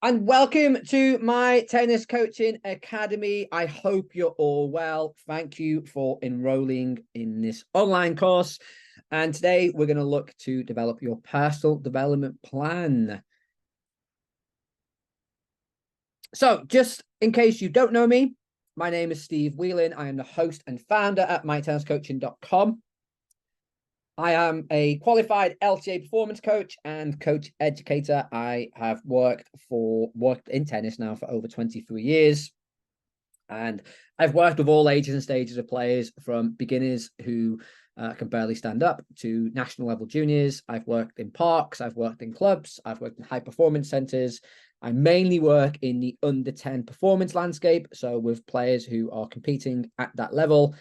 And welcome to my tennis coaching academy. I hope you're all well. Thank you for enrolling in this online course. And today we're going to look to develop your personal development plan. So just in case you don't know me, my name is Steve Whelan. I am the host and founder at mytenniscoaching.com. I am a qualified LTA performance coach and coach educator. I have worked in tennis now for over 23 years. And I've worked with all ages and stages of players, from beginners who can barely stand up to national level juniors. I've worked in parks, I've worked in clubs, I've worked in high performance centers. I mainly work in the under 10 performance landscape, so with players who are competing at that level.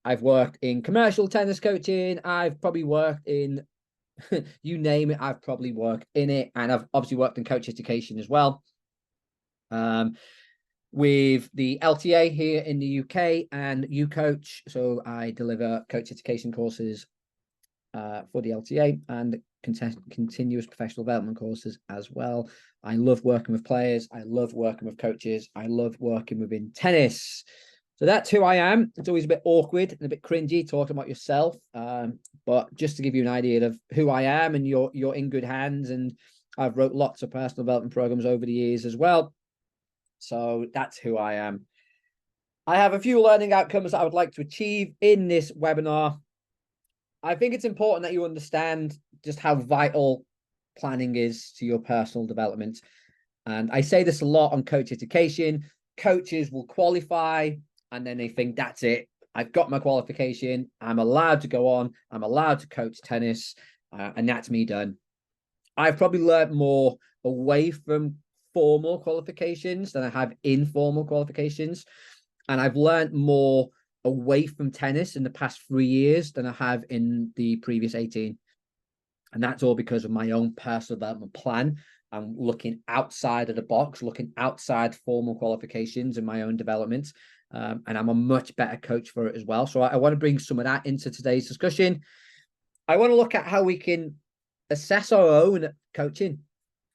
I've worked in commercial tennis coaching. I've probably worked in, you name it, I've probably worked in it. And I've obviously worked in coach education as well. With the LTA here in the UK and UCoach. So I deliver coach education courses for the LTA and continuous professional development courses as well. I love working with players. I love working with coaches. I love working within tennis. So that's who I am. It's always a bit awkward and a bit cringy talking about yourself. But just to give you an idea of who I am, and you're in good hands. And I've wrote lots of personal development programs over the years as well. So that's who I am. I have a few learning outcomes that I would like to achieve in this webinar. I think it's important that you understand just how vital planning is to your personal development. And I say this a lot on coach education. Coaches will qualify and then they think, that's it. I've got my qualification. I'm allowed to go on. I'm allowed to coach tennis. And that's me done. I've probably learned more away from formal qualifications than I have informal qualifications. And I've learned more away from tennis in the past 3 years than I have in the previous 18. And that's all because of my own personal development plan. I'm looking outside of the box, looking outside formal qualifications in my own development. And I'm a much better coach for it as well. So I want to bring some of that into today's discussion. I want to look at how we can assess our own coaching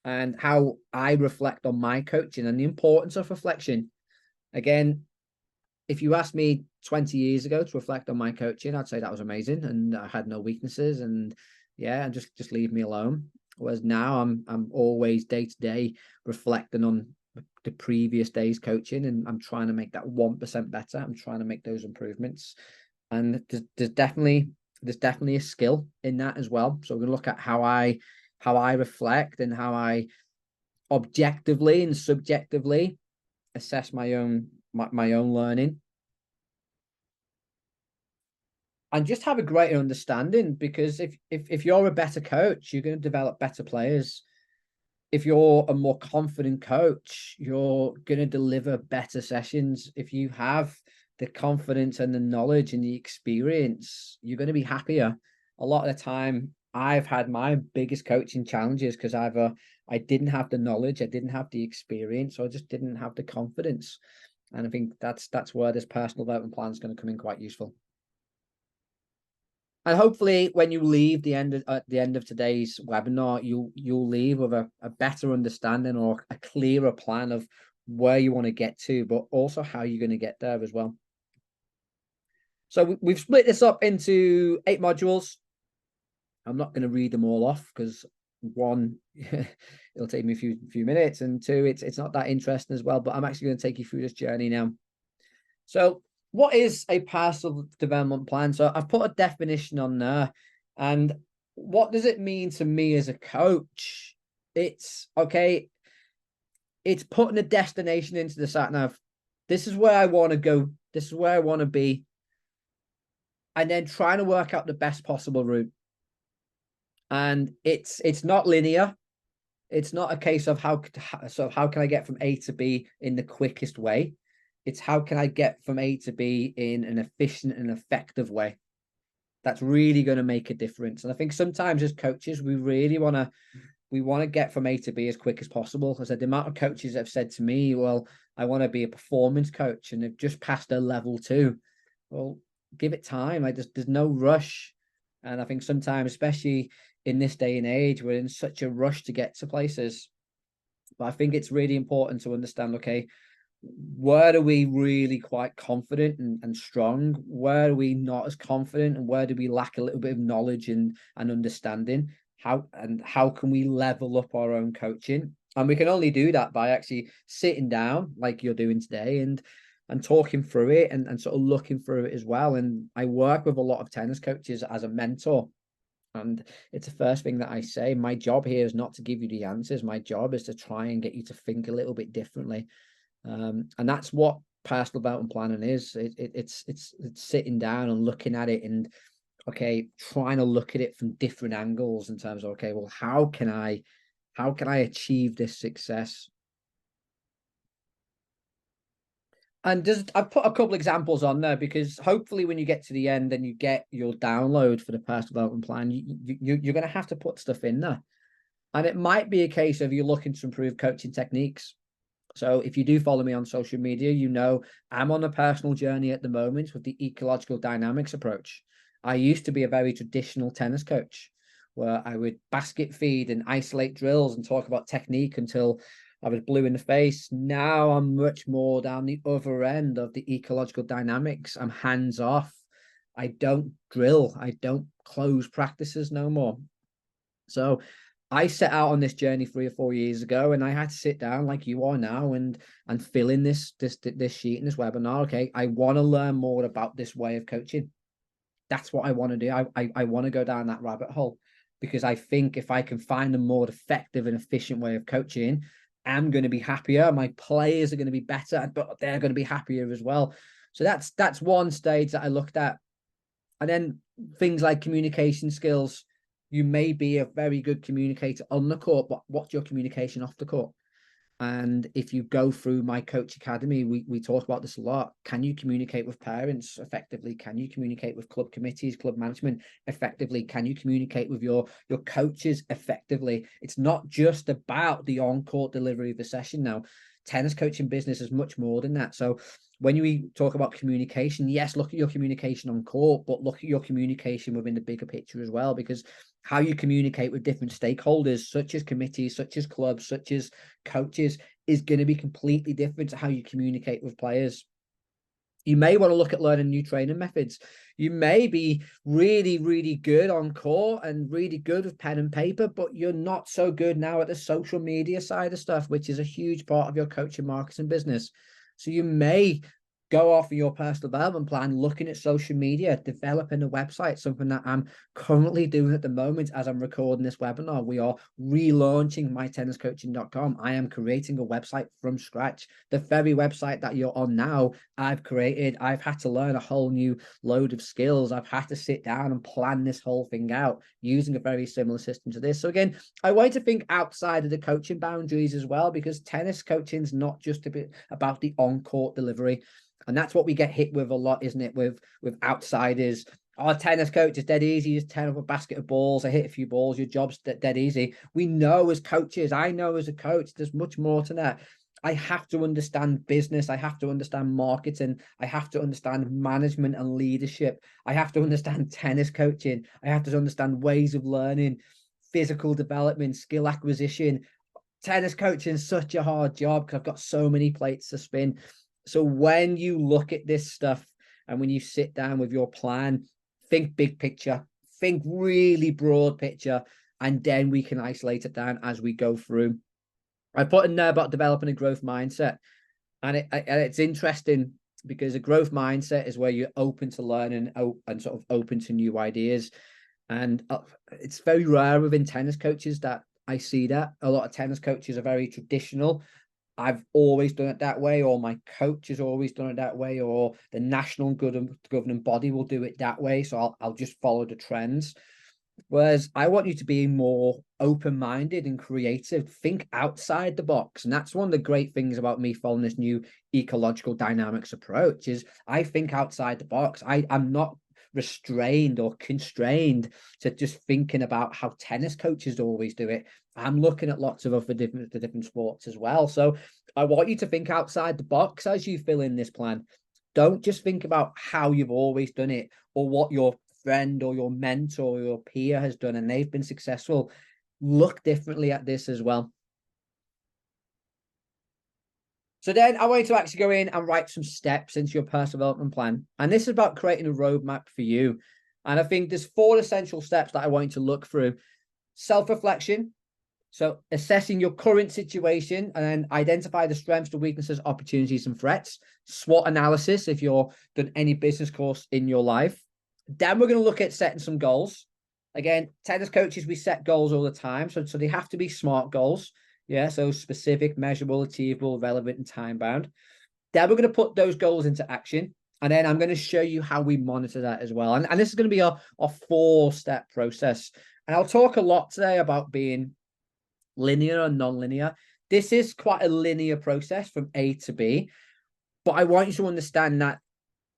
and how I reflect on my coaching and the importance of reflection. Again, if you asked me 20 years ago to reflect on my coaching, I'd say that was amazing and I had no weaknesses, and yeah, and just leave me alone. Whereas now I'm always day to day reflecting on the previous day's coaching, and I'm trying to make that 1% better. I'm trying to make those improvements, and there's definitely a skill in that as well. So we're gonna look at how I reflect and how I objectively and subjectively assess my own learning, and just have a greater understanding. Because if you're a better coach, you're going to develop better players. If you're a more confident coach, you're going to deliver better sessions. If you have the confidence and the knowledge and the experience, you're going to be happier. A lot of the time, I've had my biggest coaching challenges because either I didn't have the knowledge, I didn't have the experience, or I just didn't have the confidence. And I think that's where this personal development plan is going to come in quite useful. And hopefully when you leave at the end of today's webinar, you'll leave with a better understanding or a clearer plan of where you want to get to, but also how you're going to get there as well. So we've split this up into 8 modules. I'm not going to read them all off because, one, it'll take me a few minutes, and two, it's not that interesting as well. But I'm actually going to take you through this journey now. So what is a personal development plan? So I've put a definition on there. And what does it mean to me as a coach? It's okay. It's putting a destination into the sat nav. This is where I want to go. This is where I want to be. And then trying to work out the best possible route. And it's not linear. It's not a case of how can I get from A to B in the quickest way. It's how can I get from A to B in an efficient and effective way. That's really going to make a difference. And I think sometimes as coaches, we really want to get from A to B as quick as possible. I said the amount of coaches have said to me, well, I want to be a performance coach, and they've just passed their level 2. Well, give it time. There's no rush. And I think sometimes, especially in this day and age, we're in such a rush to get to places. But I think it's really important to understand, okay, where are we really quite confident and strong? Where are we not as confident? And where do we lack a little bit of knowledge and understanding? How can we level up our own coaching? And we can only do that by actually sitting down like you're doing today and talking through it and sort of looking through it as well. And I work with a lot of tennis coaches as a mentor. And it's the first thing that I say. My job here is not to give you the answers. My job is to try and get you to think a little bit differently. And that's what personal development planning is. It's sitting down and looking at it and, okay, trying to look at it from different angles in terms of, okay, well, how can I achieve this success? And just I've put a couple examples on there because hopefully when you get to the end and you get your download for the personal development plan, you're going to have to put stuff in there. And it might be a case of you looking to improve coaching techniques. So if you do follow me on social media, you know I'm on a personal journey at the moment with the ecological dynamics approach. I used to be a very traditional tennis coach where I would basket feed and isolate drills and talk about technique until I was blue in the face. Now I'm much more down the other end of the ecological dynamics. I'm hands off. I don't drill. I don't close practices no more. So I set out on this journey 3 or 4 years ago, and I had to sit down like you are now and fill in this sheet in this webinar. Okay, I want to learn more about this way of coaching. That's what I want to do. I want to go down that rabbit hole because I think if I can find a more effective and efficient way of coaching, I'm going to be happier. My players are going to be better, but they're going to be happier as well. So that's one stage that I looked at. And then things like communication skills. You may be a very good communicator on the court, but what's your communication off the court? And if you go through my Coach Academy, we talk about this a lot. Can you communicate with parents effectively? Can you communicate with club committees, club management effectively? Can you communicate with your coaches effectively? It's not just about the on-court delivery of the session now. Tennis coaching business is much more than that. So when we talk about communication, yes, look at your communication on court, but look at your communication within the bigger picture as well, because how you communicate with different stakeholders, such as committees, such as clubs, such as coaches, is going to be completely different to how you communicate with players. You may want to look at learning new training methods. You may be really, really good on court and really good with pen and paper, but you're not so good now at the social media side of stuff, which is a huge part of your coaching, marketing business. So you may go off of your personal development plan, looking at social media, developing a website, something that I'm currently doing at the moment as I'm recording this webinar. We are relaunching mytenniscoaching.com. I am creating a website from scratch. The very website that you're on now, I've created. I've had to learn a whole new load of skills. I've had to sit down and plan this whole thing out using a very similar system to this. So again, I want to think outside of the coaching boundaries as well, because tennis coaching is not just a bit about the on-court delivery. And that's what we get hit with a lot, isn't it? With outsiders. Our tennis coach is dead easy. Just turn up a basket of balls. I hit a few balls. Your job's dead easy. We know as coaches, I know as a coach, there's much more to that. I have to understand business. I have to understand marketing. I have to understand management and leadership. I have to understand tennis coaching. I have to understand ways of learning, physical development, skill acquisition. Tennis coaching is such a hard job because I've got so many plates to spin. So when you look at this stuff and when you sit down with your plan, think big picture, think really broad picture, and then we can isolate it down as we go through. I put in there about developing a growth mindset, and it's interesting because a growth mindset is where you're open to learning and sort of open to new ideas. And it's very rare within tennis coaches that I see that. A lot of tennis coaches are very traditional. I've always done it that way, or my coach has always done it that way, or the national governing body will do it that way. So I'll just follow the trends. Whereas I want you to be more open-minded and creative, think outside the box. And that's one of the great things about me following this new ecological dynamics approach is I think outside the box. I'm not restrained or constrained to just thinking about how tennis coaches always do it. I'm looking at lots of other different sports as well. So I want you to think outside the box as you fill in this plan. Don't just think about how you've always done it or what your friend or your mentor or your peer has done and they've been successful. Look differently at this as well. So then I want you to actually go in and write some steps into your personal development plan. And this is about creating a roadmap for you. And I think there's 4 essential steps that I want you to look through. Self-reflection. So assessing your current situation and then identify the strengths, the weaknesses, opportunities, and threats. SWOT analysis if you're done any business course in your life. Then we're going to look at setting some goals. Again, tennis coaches, we set goals all the time. So they have to be SMART goals. Yeah, so specific, measurable, achievable, relevant, and time-bound. Then we're going to put those goals into action. And then I'm going to show you how we monitor that as well. And this is going to be a 4-step process. And I'll talk a lot today about being linear and non-linear. This is quite a linear process from A to B. But I want you to understand that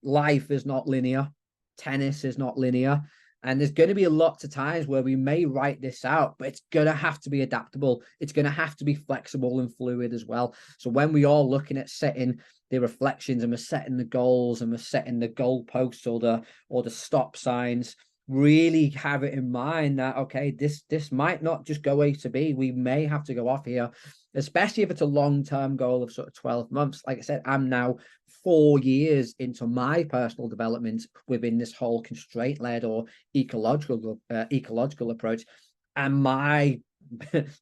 life is not linear. Tennis is not linear. And there's going to be lots of times where we may write this out, but it's going to have to be adaptable. It's going to have to be flexible and fluid as well. So when we are looking at setting the reflections and we're setting the goals and we're setting the goalposts or the stop signs, really have it in mind that, okay, this might not just go A to B. We may have to go off here, especially if it's a long-term goal of sort of 12 months. Like I said, I'm now 4 years into my personal development within this whole constraint-led or ecological approach, and my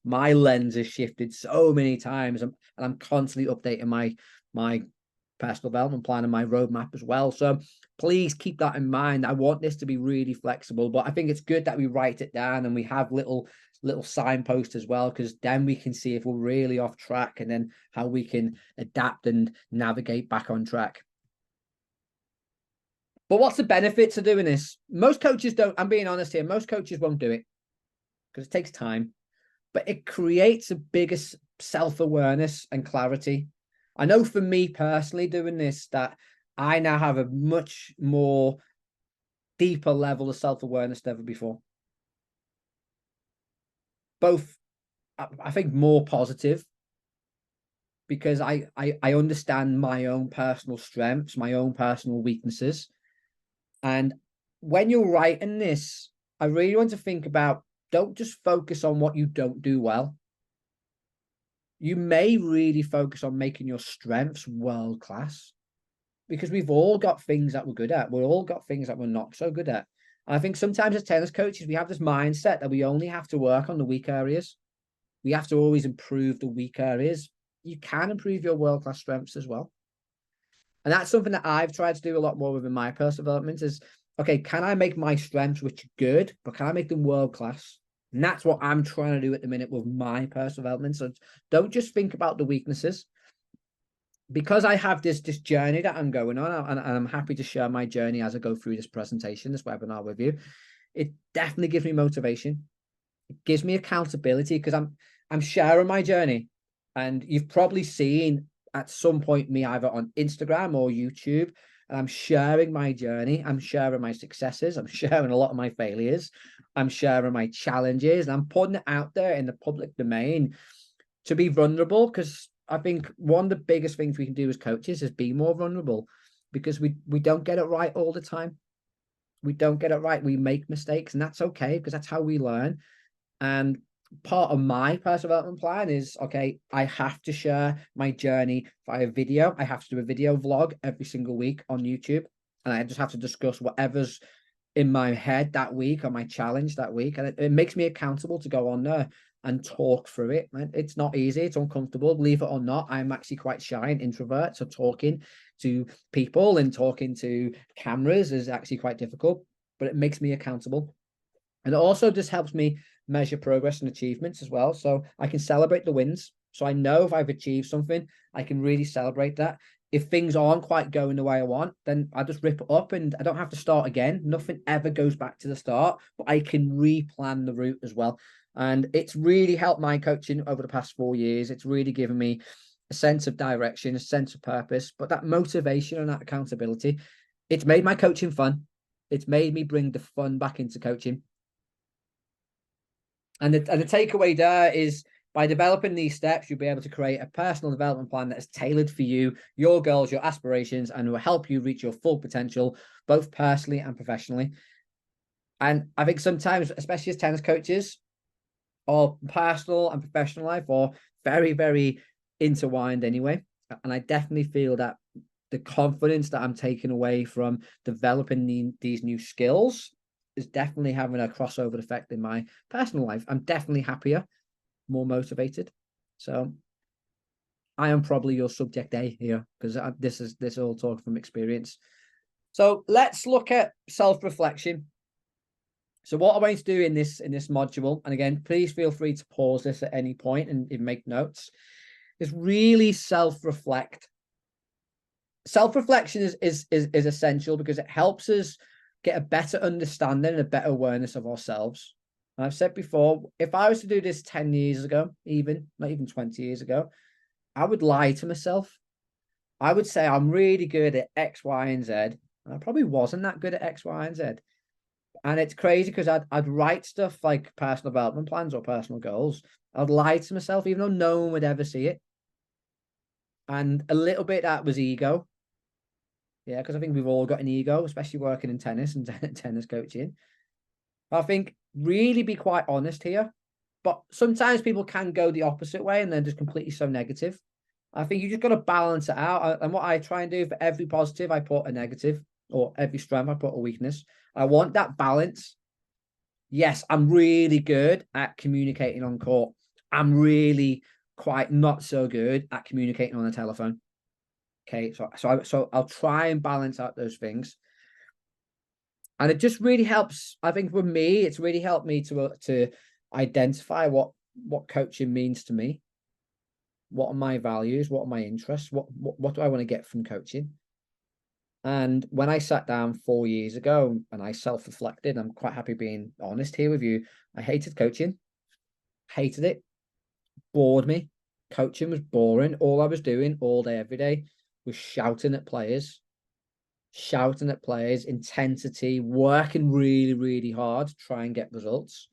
lens has shifted so many times, and I'm constantly updating my personal development plan and my roadmap as well. So please keep that in mind. I want this to be really flexible, but I think it's good that we write it down and we have little signposts as well, because then we can see if we're really off track and then how we can adapt and navigate back on track. But what's the benefit to doing this? Most coaches don't, I'm being honest here, most coaches won't do it because it takes time, but it creates a bigger self-awareness and clarity. I know for me personally doing this, that I now have a much more deeper level of self-awareness than ever before. Both, I think, more positive, because I understand my own personal strengths, my own personal weaknesses. And when you're writing this, I really want to think about, don't just focus on what you don't do well. You may really focus on making your strengths world class, because we've all got things that we're good at. We've all got things that we're not so good at. And I think sometimes as tennis coaches, we have this mindset that we only have to work on the weak areas. We have to always improve the weak areas. You can improve your world-class strengths as well. And that's something that I've tried to do a lot more within my personal development is, okay, can I make my strengths, which are good, but can I make them world-class? And that's what I'm trying to do at the minute with my personal development. So don't just think about the weaknesses. Because I have this journey that I'm going on, and I'm happy to share my journey as I go through this presentation, this webinar with you. It definitely gives me motivation. It gives me accountability, because I'm sharing my journey. And you've probably seen at some point me either on Instagram or YouTube, and I'm sharing my journey. I'm sharing my successes. I'm sharing a lot of my failures. I'm sharing my challenges, and I'm putting it out there in the public domain to be vulnerable, because I think one of the biggest things we can do as coaches is be more vulnerable, because we don't get it right all the time. We don't get it right. We make mistakes, and that's okay, because that's how we learn. And part of my personal development plan is, okay, I have to share my journey via video. I have to do a video vlog every single week on YouTube, and I just have to discuss whatever's in my head that week or my challenge that week. And it makes me accountable to go on there and talk through it. It's not easy. It's uncomfortable. Believe it or not, I'm actually quite shy and introvert. So talking to people and talking to cameras is actually quite difficult, but it makes me accountable. And it also just helps me measure progress and achievements as well. So I can celebrate the wins. So I know if I've achieved something, I can really celebrate that. If things aren't quite going the way I want, then I just rip it up and I don't have to start again. Nothing ever goes back to the start, but I can replan the route as well. And it's really helped my coaching over the past 4 years. It's really given me a sense of direction, a sense of purpose, but that motivation and that accountability, it's made my coaching fun. It's made me bring the fun back into coaching. And the takeaway there is, by developing these steps, you'll be able to create a personal development plan that is tailored for you, your goals, your aspirations, and will help you reach your full potential, both personally and professionally. And I think sometimes, especially as tennis coaches, our personal and professional life are very, very intertwined anyway. And I definitely feel that the confidence that I'm taking away from developing these new skills is definitely having a crossover effect in my personal life. I'm definitely happier, more motivated. So I am probably your subject A here, because this all talk from experience. So let's look at self-reflection. So what I'm going to do in this module, and again, please feel free to pause this at any point and make notes, is really self-reflect. Self-reflection is essential because it helps us get a better understanding and a better awareness of ourselves. And I've said before, if I was to do this 10 years ago, not even 20 years ago, I would lie to myself. I would say I'm really good at X, Y, and Z. And I probably wasn't that good at X, Y, and Z. And it's crazy because I'd write stuff like personal development plans or personal goals. I'd lie to myself, even though no one would ever see it. And a little bit that was ego. Yeah, because I think we've all got an ego, especially working in tennis and tennis coaching. I think really be quite honest here. But sometimes people can go the opposite way and then just completely so negative. I think you just got to balance it out. And what I try and do, for every positive, I put a negative, or every strength, I put a weakness. I want that balance. Yes, I'm really good at communicating on court. I'm really quite not so good at communicating on the telephone. Okay, so I'll try and balance out those things, and it just really helps. I think for me, it's really helped me to identify what coaching means to me. What are my values? What are my interests? What do I want to get from coaching? And when I sat down 4 years ago and I self-reflected, I'm quite happy being honest here with you. I hated coaching, hated it, bored me. Coaching was boring. All I was doing all day, every day, was shouting at players, intensity, working really, really hard to try and get results,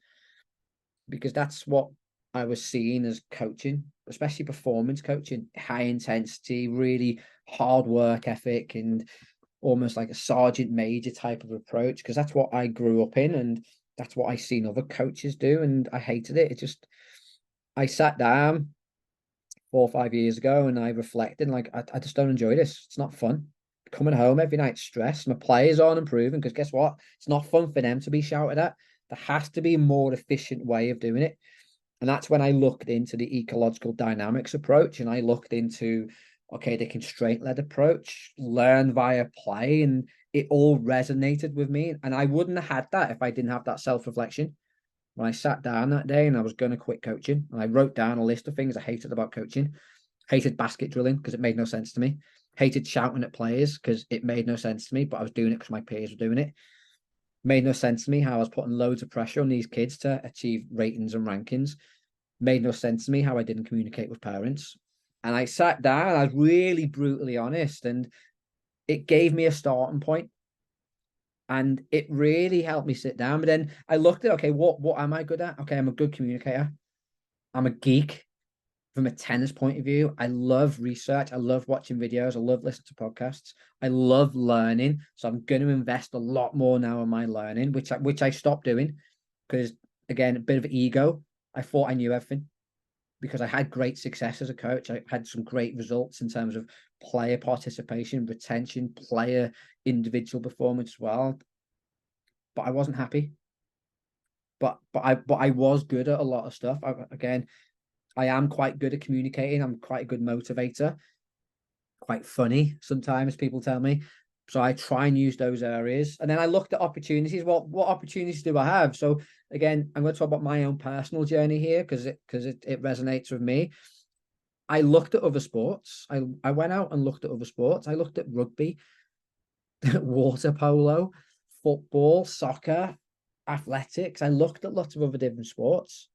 because that's what I was seeing as coaching, especially performance coaching, high intensity, really hard work ethic, and almost like a sergeant major type of approach, because that's what I grew up in and that's what I seen other coaches do, and I hated it. I sat down 4 or 5 years ago and I reflected, like, I just don't enjoy this. It's not fun. Coming home every night stressed. My players aren't improving, because guess what? It's not fun for them to be shouted at. There has to be a more efficient way of doing it. And that's when I looked into the ecological dynamics approach, and I looked into, okay, the constraint-led approach, learn via play, and it all resonated with me. And I wouldn't have had that if I didn't have that self-reflection. When I sat down that day and I was going to quit coaching, and I wrote down a list of things I hated about coaching. Hated basket drilling because it made no sense to me. Hated shouting at players because it made no sense to me, but I was doing it because my peers were doing it. Made no sense to me how I was putting loads of pressure on these kids to achieve ratings and rankings. Made no sense to me how I didn't communicate with parents. And I sat down, I was really brutally honest, and it gave me a starting point. And it really helped me sit down. But then I looked at, okay, what am I good at? Okay, I'm a good communicator. I'm a geek from a tennis point of view. I love research. I love watching videos. I love listening to podcasts. I love learning. So I'm going to invest a lot more now in my learning, which I stopped doing because, again, a bit of ego. I thought I knew everything because I had great success as a coach. I had some great results in terms of player participation, retention, player individual performance as well. But I wasn't happy. But I was good at a lot of stuff. I am quite good at communicating. I'm quite a good motivator, quite funny sometimes, people tell me. So I try and use those areas. And then I looked at opportunities. Well, what opportunities do I have? So again, I'm going to talk about my own personal journey here because it resonates with me. I looked at other sports. I went out and looked at other sports. I looked at rugby, water polo, football, soccer, athletics. I looked at lots of other different sports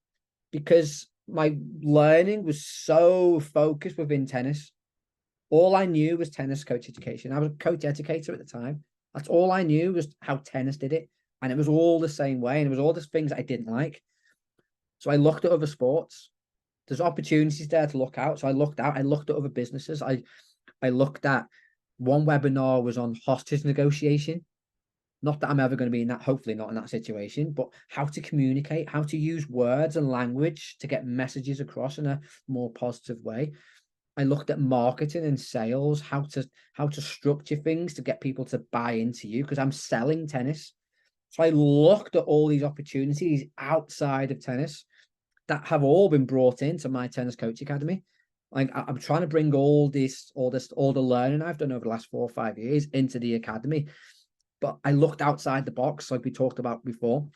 because my learning was so focused within tennis. All I knew was tennis coach education. I was a coach educator at the time. That's all I knew was how tennis did it. And it was all the same way. And it was all the things I didn't like. So I looked at other sports. There's opportunities there to look out. So I looked out. I looked at other businesses. I looked at, one webinar was on hostage negotiation. Not that I'm ever going to be in that, hopefully not in that situation, but how to communicate, how to use words and language to get messages across in a more positive way. I looked at marketing and sales, how to structure things to get people to buy into you, because I'm selling tennis. So I looked at all these opportunities outside of tennis that have all been brought into my tennis coach academy. Like I'm trying to bring all the learning I've done over the last 4 or 5 years into the academy. But I looked outside the box, like we talked about before.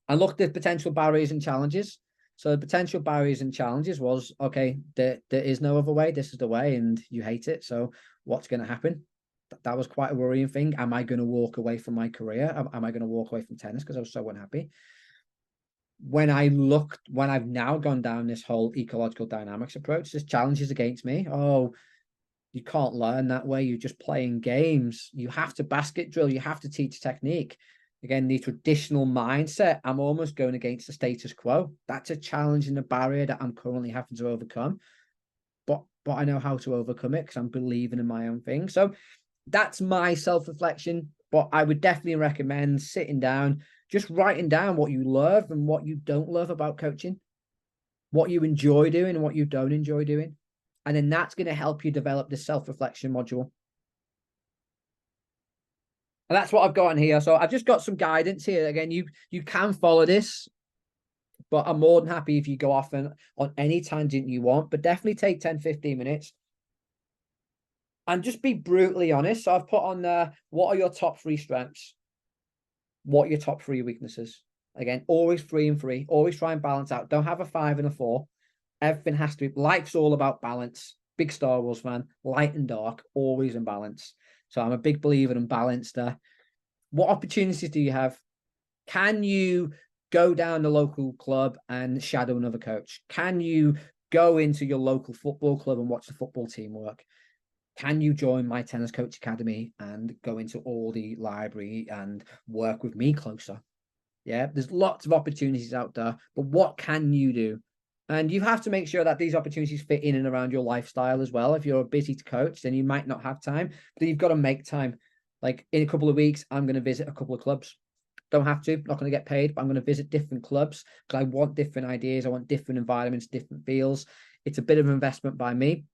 I looked at potential barriers and challenges. So the potential barriers and challenges was, okay, there is no other way. This is the way, and you hate it. So what's going to happen? That was quite a worrying thing. Am I going to walk away from my career? Am I going to walk away from tennis because I was so unhappy? When I've now gone down this whole ecological dynamics approach, there's challenges against me. Oh, you can't learn that way. You're just playing games. You have to basket drill. You have to teach technique. Again, the traditional mindset, I'm almost going against the status quo. That's a challenge and a barrier that I'm currently having to overcome. But I know how to overcome it because I'm believing in my own thing. So that's my self-reflection. But I would definitely recommend sitting down, just writing down what you love and what you don't love about coaching, what you enjoy doing and what you don't enjoy doing. And then that's going to help you develop this self-reflection module. And that's what I've got in here. So I've just got some guidance here. Again, you can follow this, but I'm more than happy if you go off on any tangent you want, but definitely take 10, 15 minutes. And just be brutally honest. So I've put on there, what are your top 3 strengths? What are your top 3 weaknesses? Again, always 3 and 3. Always try and balance out. Don't have a 5 and a 4. Everything has to be, life's all about balance. Big Star Wars fan, light and dark, always in balance. So I'm a big believer in balance there. What opportunities do you have? Can you go down the local club and shadow another coach? Can you go into your local football club and watch the football team work? Can you join my tennis coach academy and go into all the library and work with me closer? Yeah, there's lots of opportunities out there, but what can you do? And you have to make sure that these opportunities fit in and around your lifestyle as well. If you're a busy coach, then you might not have time, but you've got to make time. Like in a couple of weeks, I'm going to visit a couple of clubs. Don't have to, not going to get paid, but I'm going to visit different clubs because I want different ideas. I want different environments, different feels. It's a bit of an investment by me.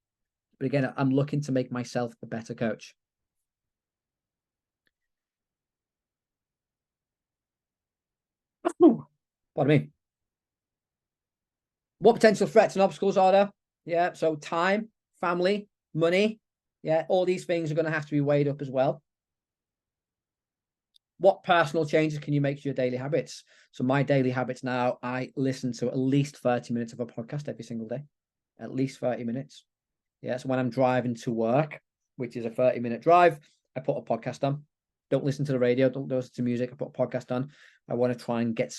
But again, I'm looking to make myself a better coach. Pardon me. What potential threats and obstacles are there? Yeah, so time, family, money. Yeah, all these things are going to have to be weighed up as well. What personal changes can you make to your daily habits? So my daily habits now, I listen to at least 30 minutes of a podcast every single day. At least 30 minutes. Yeah, so when I'm driving to work, which is a 30-minute drive, I put a podcast on. Don't listen to the radio, don't listen to music. I put a podcast on. I want to try and get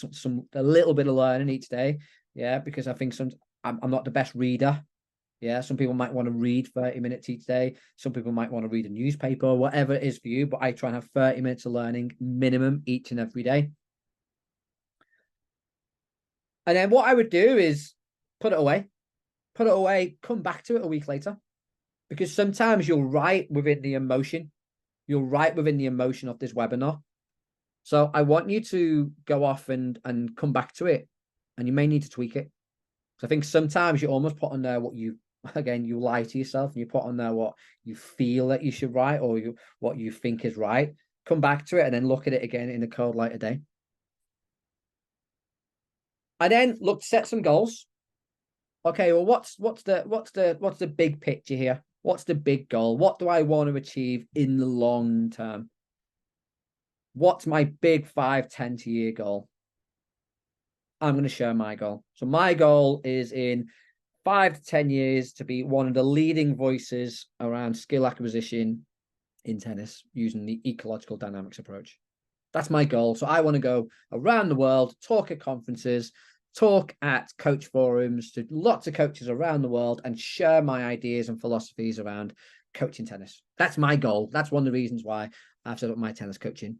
a little bit of learning each day. Yeah, because I think I'm not the best reader. Yeah, some people might want to read 30 minutes each day. Some people might want to read a newspaper, whatever it is for you. But I try and have 30 minutes of learning minimum each and every day. And then what I would do is put it away, come back to it a week later. Because sometimes you're right within the emotion. You're right within the emotion of this webinar. So I want you to go off and come back to it. And you may need to tweak it. So I think sometimes you almost put on there what you lie to yourself and you put on there what you feel that you should write or what you think is right. Come back to it and then look at it again in the cold light of day. I then look to set some goals. Okay, well, what's the big picture here? What's the big goal? What do I want to achieve in the long term? What's my big 5, 10 year goal? I'm going to share my goal. So my goal is in 5 to 10 years to be one of the leading voices around skill acquisition in tennis using the ecological dynamics approach. That's my goal. So I want to go around the world, talk at conferences, talk at coach forums to lots of coaches around the world and share my ideas and philosophies around coaching tennis. That's my goal. That's one of the reasons why I've set up my tennis coaching,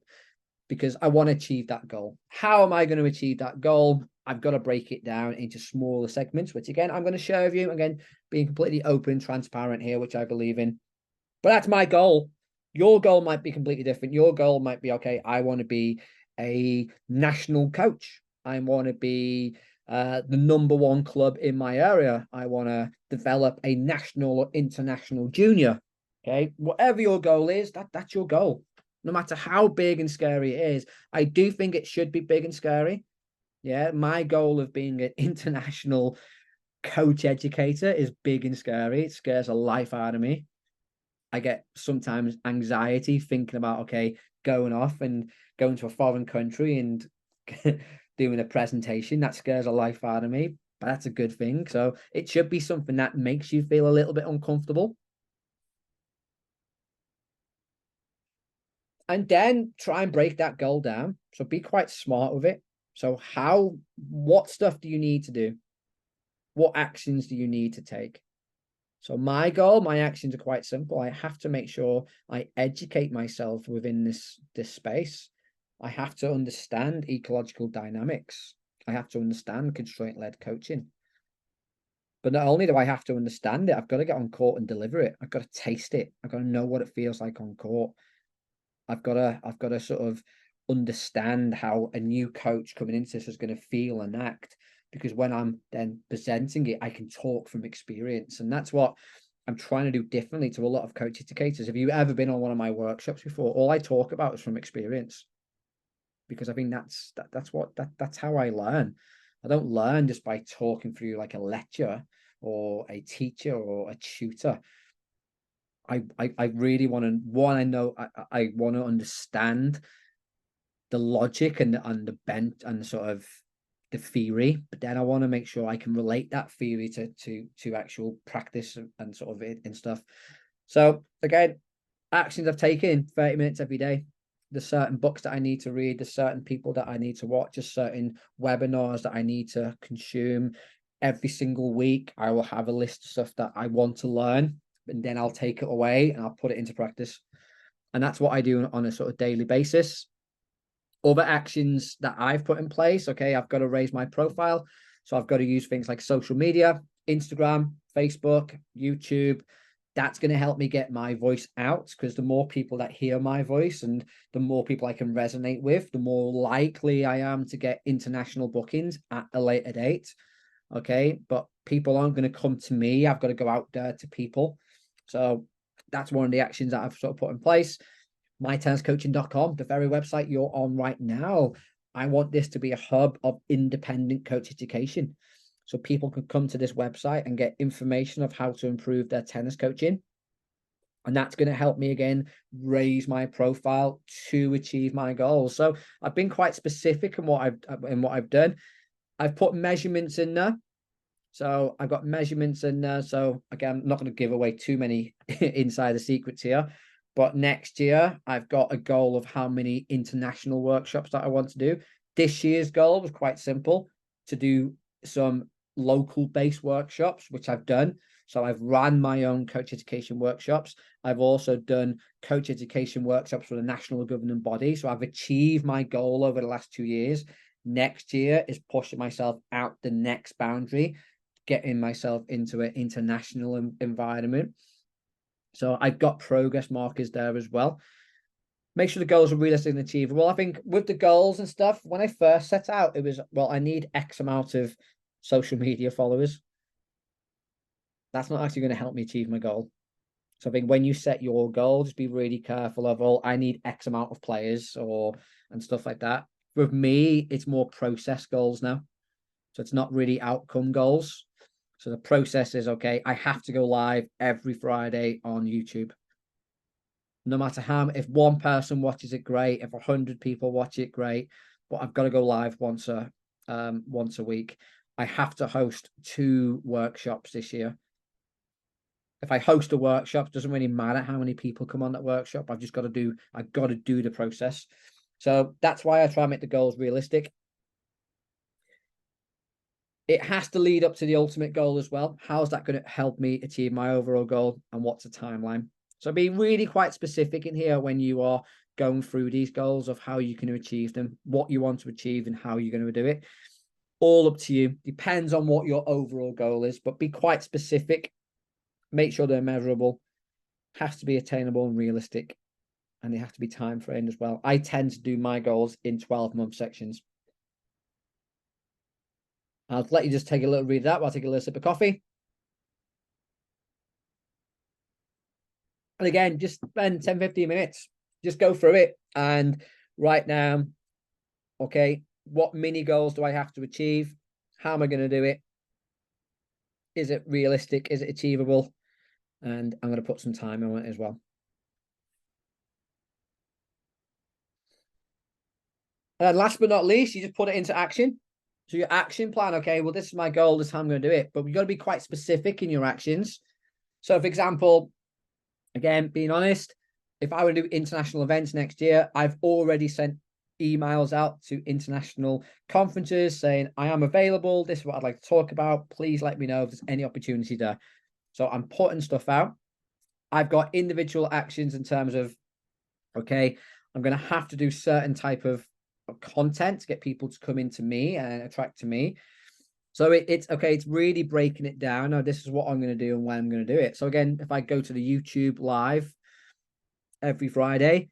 because I want to achieve that goal. How am I going to achieve that goal? I've got to break it down into smaller segments, which again, I'm going to share with you. Again, being completely open, transparent here, which I believe in. But that's my goal. Your goal might be completely different. Your goal might be, okay, I want to be a national coach. I want to be the number one club in my area. I want to develop a national or international junior. Okay, whatever your goal is, that's your goal. No matter how big and scary it is, I do think it should be big and scary. Yeah, my goal of being an international coach educator is big and scary. It scares the life out of me. I get sometimes anxiety thinking about, okay, going off and going to a foreign country and doing a presentation. That scares the life out of me, but that's a good thing. So it should be something that makes you feel a little bit uncomfortable. And then try and break that goal down. So be quite smart with it. So what stuff do you need to do? What actions do you need to take? So my goal, my actions are quite simple. I have to make sure I educate myself within this space. I have to understand ecological dynamics. I have to understand constraint-led coaching. But not only do I have to understand it, I've got to get on court and deliver it. I've got to taste it. I've got to know what it feels like on court. I've got to sort of understand how a new coach coming into this is going to feel and act, because when I'm then presenting it, I can talk from experience. And that's what I'm trying to do differently to a lot of coach educators. Have you ever been on one of my workshops before? All I talk about is from experience, because I think that's how I learn. I don't learn just by talking through like a lecture or a teacher or a tutor. I really want to, one, I want to understand the logic and the bent and sort of the theory, but then I want to make sure I can relate that theory to actual practice and sort of it and stuff. So again, actions I've taken: 30 minutes every day. There's certain books that I need to read, there's certain people that I need to watch, there's certain webinars that I need to consume. Every single week I will have a list of stuff that I want to learn, and then I'll take it away and I'll put it into practice. And that's what I do on a sort of daily basis. Other actions that I've put in place: okay, I've got to raise my profile. So I've got to use things like social media, Instagram, Facebook, YouTube. That's going to help me get my voice out, because the more people that hear my voice and the more people I can resonate with, the more likely I am to get international bookings at a later date. Okay, but people aren't going to come to me. I've got to go out there to people. So that's one of the actions that I've sort of put in place. mytenniscoaching.com, the very website you're on right now. I want this to be a hub of independent coach education. So people can come to this website and get information of how to improve their tennis coaching. And that's going to help me again raise my profile to achieve my goals. So I've been quite specific in what I've done. I've put measurements in there. So I've got measurements in there. So again, I'm not going to give away too many insider secrets here. But next year, I've got a goal of how many international workshops that I want to do. This year's goal was quite simple: to do some local-based workshops, which I've done. So I've ran my own coach education workshops. I've also done coach education workshops for the national governing body. So I've achieved my goal over the last 2 years. Next year is pushing myself out the next boundary, getting myself into an international environment. So I've got progress markers there as well. Make sure the goals are realistic and achievable. I think with the goals and stuff, when I first set out, it was, well, I need X amount of social media followers. That's not actually going to help me achieve my goal. So I think when you set your goal, just be really careful of, oh, I need X amount of players and stuff like that. With me, it's more process goals now. So it's not really outcome goals. So the process is, okay, I have to go live every Friday on YouTube. No matter how, if one person watches it, great. If 100 people watch it, great. But I've got to go live once a week. I have to host 2 workshops this year. If I host a workshop, it doesn't really matter how many people come on that workshop. I've got to do the process. So that's why I try and make the goals realistic. It has to lead up to the ultimate goal as well. How's that going to help me achieve my overall goal, and what's the timeline? So be really quite specific in here when you are going through these goals of how you can achieve them, what you want to achieve, and how you're going to do it. All up to you. Depends on what your overall goal is, but be quite specific. Make sure they're measurable. Has to be attainable and realistic, and they have to be time framed as well. I tend to do my goals in 12-month sections. I'll let you just take a little read of that while I take a little sip of coffee. And again, just spend 10, 15 minutes. Just go through it and write down, okay, what mini goals do I have to achieve? How am I going to do it? Is it realistic? Is it achievable? And I'm going to put some time on it as well. And last but not least, you just put it into action. So your action plan, okay, well, this is my goal, this is how I'm going to do it. But you've got to be quite specific in your actions. So for example, again, being honest, if I were to do international events next year, I've already sent emails out to international conferences saying, I am available. This is what I'd like to talk about. Please let me know if there's any opportunity there. So I'm putting stuff out. I've got individual actions in terms of, okay, I'm going to have to do certain type of content to get people to come into me and attract to me. So it's okay, it's really breaking it down. Now, this is what I'm going to do and when I'm going to do it. So again, if I go to the YouTube live every Friday,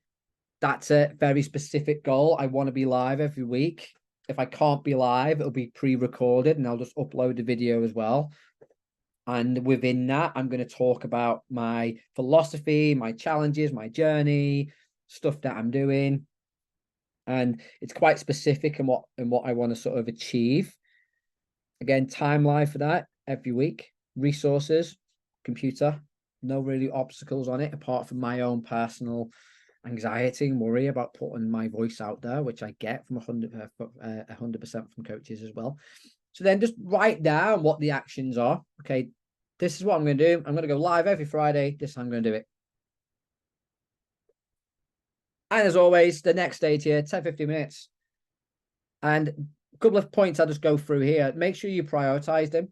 that's a very specific goal. I want to be live every week. If I can't be live, it'll be pre-recorded and I'll just upload the video as well. And within that, I'm going to talk about my philosophy, my challenges, my journey, stuff that I'm doing. And it's quite specific in what I want to sort of achieve. Again, timeline for that every week, resources, computer, no really obstacles on it apart from my own personal anxiety and worry about putting my voice out there, which I get from 100% from coaches as well. So then just write down what the actions are. Okay, this is what I'm going to do. I'm going to go live every Friday. This is how I'm going to do it. And as always, the next stage here, 10, 15 minutes. And a couple of points I'll just go through here. Make sure you prioritize them.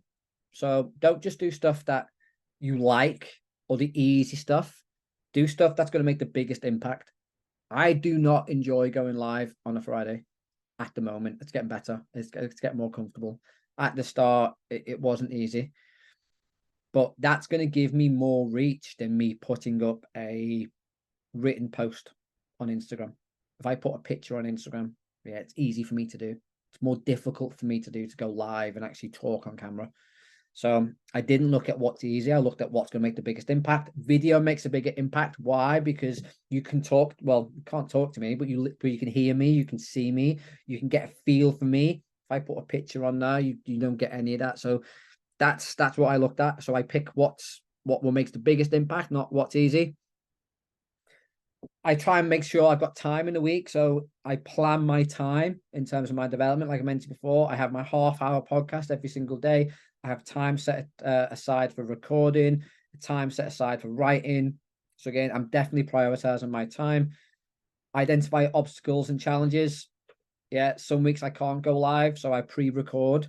So don't just do stuff that you like or the easy stuff. Do stuff that's going to make the biggest impact. I do not enjoy going live on a Friday at the moment. It's getting better. It's getting more comfortable. At the start, it wasn't easy. But that's going to give me more reach than me putting up a written post on Instagram. If I put a picture on Instagram, yeah, it's easy for me to do. It's more difficult for me to do to go live and actually talk on camera. So I didn't look at what's easy. I looked at what's going to make the biggest impact. Video makes a bigger impact. Why? Because you can talk. Well, you can't talk to me, but you can hear me. You can see me. You can get a feel for me. If I put a picture on there, you don't get any of that. So that's what I looked at. So I pick what will make the biggest impact, not what's easy. I try and make sure I've got time in the week. So I plan my time in terms of my development. Like I mentioned before, I have my half-hour podcast every single day. I have time set aside for recording, time set aside for writing. So again, I'm definitely prioritizing my time. Identify obstacles and challenges. Yeah, some weeks I can't go live, so I pre-record.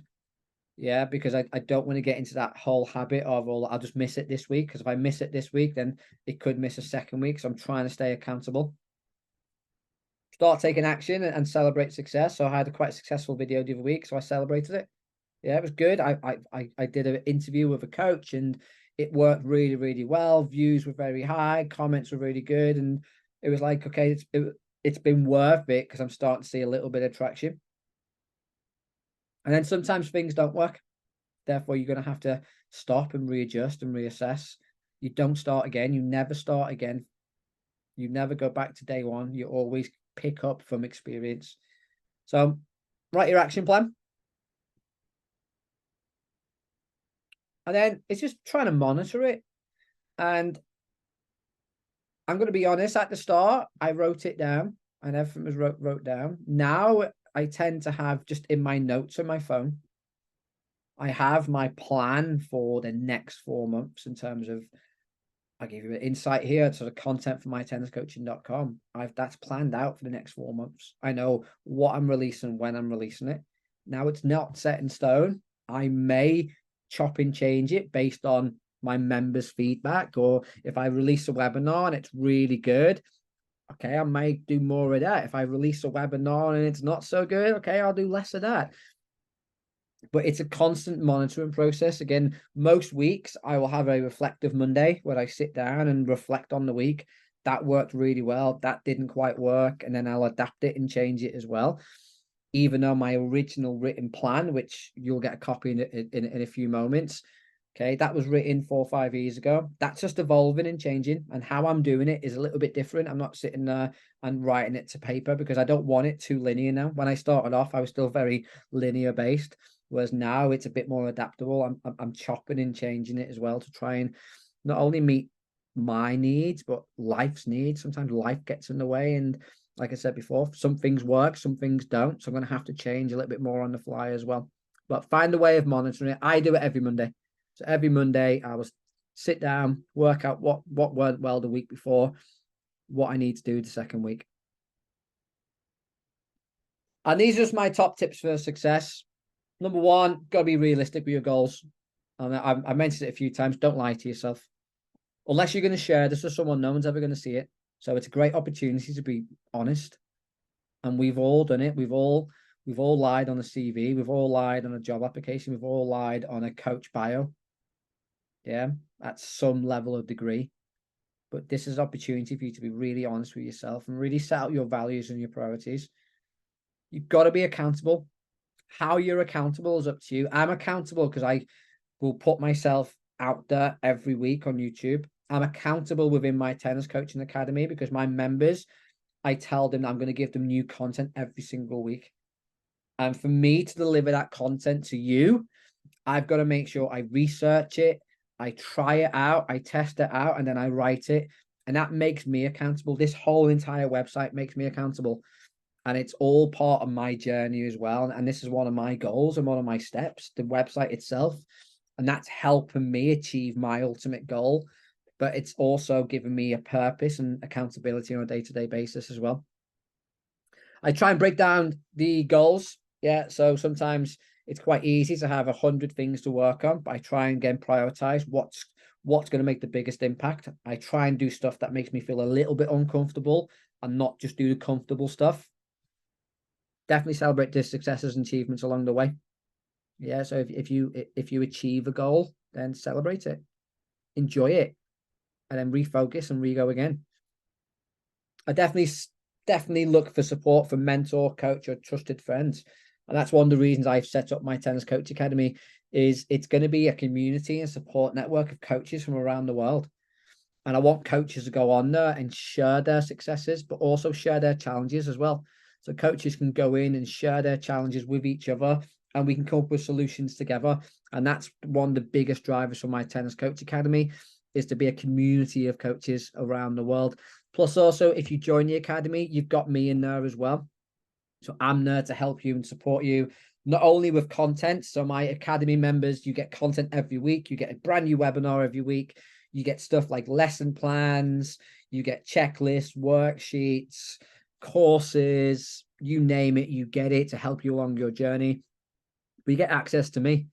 Yeah, because I don't want to get into that whole habit of, well, I'll just miss it this week. Because if I miss it this week, then it could miss a second week. So I'm trying to stay accountable. Start taking action and celebrate success. So I had a quite successful video the other week, so I celebrated it. Yeah, it was good. I did an interview with a coach and it worked really, really well. Views were very high, comments were really good. And it was like, okay, it's been worth it because I'm starting to see a little bit of traction. And then sometimes things don't work. Therefore, you're going to have to stop and readjust and reassess. You don't start again. You never start again. You never go back to day one. You always pick up from experience. So write your action plan. And then it's just trying to monitor it. And I'm going to be honest, at the start, I wrote it down and everything was wrote down. Now I tend to have just in my notes on my phone, I have my plan for the next 4 months in terms of, I'll give you an insight here, sort of content for mytenniscoaching.com. That's planned out for the next 4 months. I know what I'm releasing, when I'm releasing it. Now it's not set in stone. I may chop and change it based on my members' feedback, or if I release a webinar and it's really good, okay, I might do more of that. If I release a webinar and it's not so good, okay, I'll do less of that. But it's a constant monitoring process. Again, most weeks I will have a reflective Monday where I sit down and reflect on the week. That worked really well. That didn't quite work. And then I'll adapt it and change it as well. even though my original written plan, which you'll get a copy in a few moments, okay, that was written 4 or 5 years ago. That's just evolving and changing. And how I'm doing it is a little bit different. I'm not sitting there and writing it to paper because I don't want it too linear now. When I started off, I was still very linear based, whereas now it's a bit more adaptable. I'm chopping and changing it as well to try and not only meet my needs, but life's needs. Sometimes life gets in the way. And like I said before, some things work, some things don't. So I'm going to have to change a little bit more on the fly as well. But find a way of monitoring it. I do it every Monday. So every Monday, I will sit down, work out what went well the week before, what I need to do the second week. And these are just my top tips for success. Number one, got to be realistic with your goals. And I mentioned it a few times. Don't lie to yourself. Unless you're going to share this with someone, no one's ever going to see it. So it's a great opportunity to be honest. And we've all done it. We've all lied on a CV. We've all lied on a job application. We've all lied on a coach bio. Yeah, at some level of degree. But this is an opportunity for you to be really honest with yourself and really set out your values and your priorities. You've got to be accountable. How you're accountable is up to you. I'm accountable because I will put myself out there every week on YouTube. I'm accountable within my tennis coaching academy because my members, I tell them I'm going to give them new content every single week. And for me to deliver that content to you, I've got to make sure I research it, I try it out, I test it out, and then I write it. And that makes me accountable. This whole entire website makes me accountable. And it's all part of my journey as well. And this is one of my goals and one of my steps, the website itself. And that's helping me achieve my ultimate goal. But it's also given me a purpose and accountability on a day-to-day basis as well. I try and break down the goals. Yeah. So sometimes it's quite easy to have 100 things to work on, but I try and again prioritize what's going to make the biggest impact. I try and do stuff that makes me feel a little bit uncomfortable and not just do the comfortable stuff. Definitely celebrate the successes and achievements along the way. Yeah. So if you achieve a goal, then celebrate it, enjoy it, and then refocus and re-go again. I definitely look for support from mentor, coach, or trusted friends. And that's one of the reasons I've set up my Tennis Coach Academy. Is it's going to be a community and support network of coaches from around the world. And I want coaches to go on there and share their successes, but also share their challenges as well. So coaches can go in and share their challenges with each other, and we can come up with solutions together. And that's one of the biggest drivers for my Tennis Coach Academy, is to be a community of coaches around the world. Plus, also, if you join the academy, you've got me in there as well. So I'm there to help you and support you, not only with content. So my academy members, you get content every week. You get a brand new webinar every week. You get stuff like lesson plans. You get checklists, worksheets, courses, you name it, you get it to help you along your journey. But you get access to me.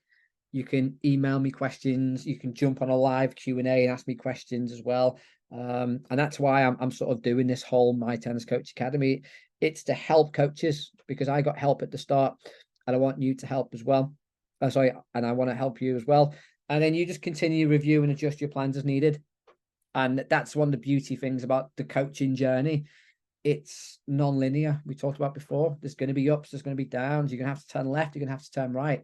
You can email me questions. You can jump on a live Q&A and ask me questions as well. And that's why I'm sort of doing this whole My Tennis Coach Academy. It's to help coaches because I got help at the start and I want you to help as well. And I want to help you as well. And then you just continue review and adjust your plans as needed. And that's one of the beauty things about the coaching journey. It's non-linear. We talked about before. There's going to be ups, there's going to be downs. You're going to have to turn left, you're going to have to turn right.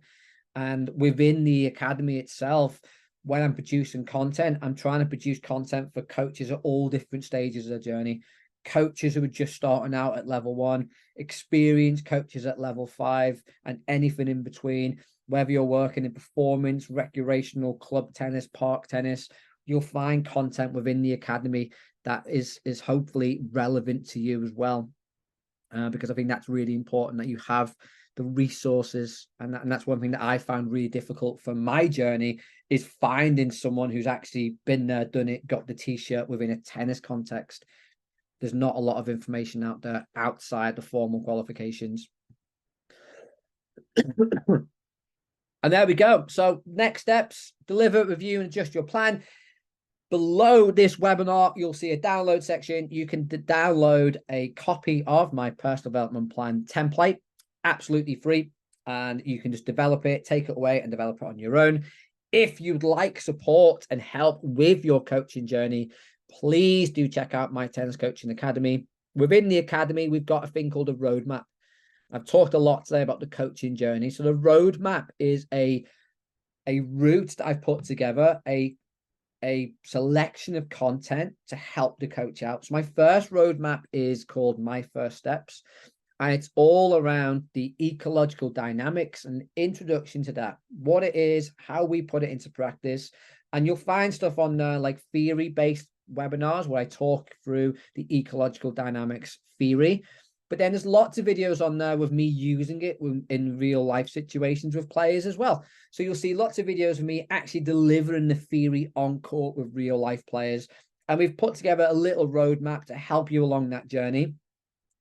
And within the academy itself, when I'm producing content, I'm trying to produce content for coaches at all different stages of their journey. Coaches who are just starting out at level 1, experienced coaches at level 5, and anything in between. Whether you're working in performance, recreational, club tennis, park tennis, you'll find content within the academy that is hopefully relevant to you as well. Because I think that's really important, that you have the resources. And that's one thing that I found really difficult for my journey, is finding someone who's actually been there, done it, got the t-shirt within a tennis context. There's not a lot of information out there outside the formal qualifications. And there we go. So next steps: deliver, review, and adjust your plan. Below this webinar, you'll see a download section. You can download a copy of my personal development plan template, absolutely free. And you can just develop it, take it away and develop it on your own. If you'd like support and help with your coaching journey, please do check out my Tennis Coaching Academy. Within the academy, we've got a thing called a roadmap. I've talked a lot today about the coaching journey. So the roadmap is a route that I've put together, a selection of content to help the coach out. So my first roadmap is called My First Steps, and it's all around the ecological dynamics and introduction to that, what it is, how we put it into practice. And you'll find stuff on there like theory-based webinars where I talk through the ecological dynamics theory. But then there's lots of videos on there with me using it in real life situations with players as well. So you'll see lots of videos of me actually delivering the theory on court with real life players. And we've put together a little roadmap to help you along that journey.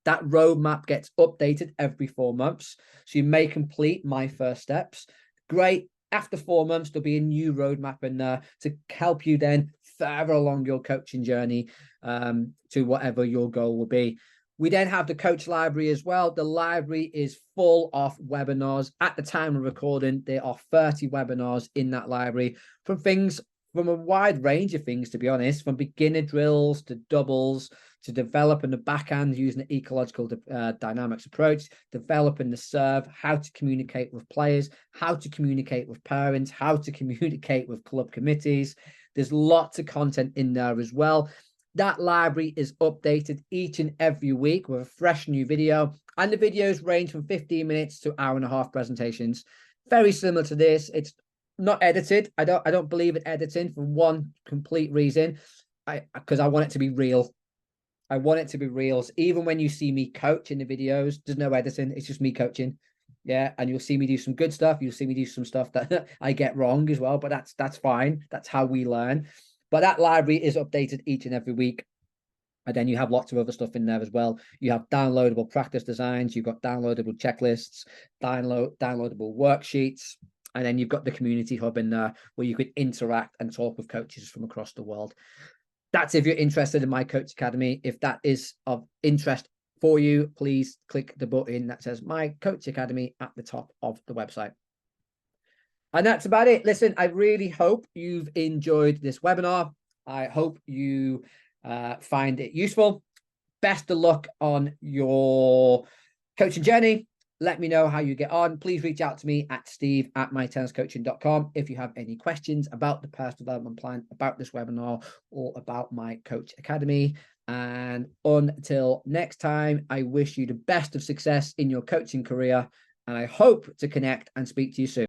That roadmap gets updated every 4 months. So you may complete My First Steps. Great. After 4 months, there'll be a new roadmap in there to help you then further along your coaching journey to whatever your goal will be. We then have the coach library as well. The library is full of webinars. At the time of recording, there are 30 webinars in that library from a wide range of things, to be honest, from beginner drills to doubles, to developing the backhand using the ecological dynamics approach, developing the serve, how to communicate with players, how to communicate with parents, how to communicate with club committees. There's lots of content in there as well. That library is updated each and every week with a fresh new video, and the videos range from 15 minutes to hour-and-a-half presentations. Very similar to this. It's not edited. I don't believe in editing for one complete reason, because I want it to be real. I want it to be real. So even when you see me coach in the videos, there's no editing. It's just me coaching. Yeah, and you'll see me do some good stuff. You'll see me do some stuff that I get wrong as well, but that's fine. That's how we learn. But that library is updated each and every week. And then you have lots of other stuff in there as well. You have downloadable practice designs. You've got downloadable checklists, downloadable worksheets. And then you've got the community hub in there where you could interact and talk with coaches from across the world. That's if you're interested in my Coach Academy. If that is of interest for you, please click the button that says My Coach Academy at the top of the website. And that's about it. Listen, I really hope you've enjoyed this webinar. I hope you find it useful. Best of luck on your coaching journey. Let me know how you get on. Please reach out to me at steve@mytenniscoaching.com if you have any questions about the personal development plan, about this webinar, or about my Coach Academy. And until next time, I wish you the best of success in your coaching career, and I hope to connect and speak to you soon.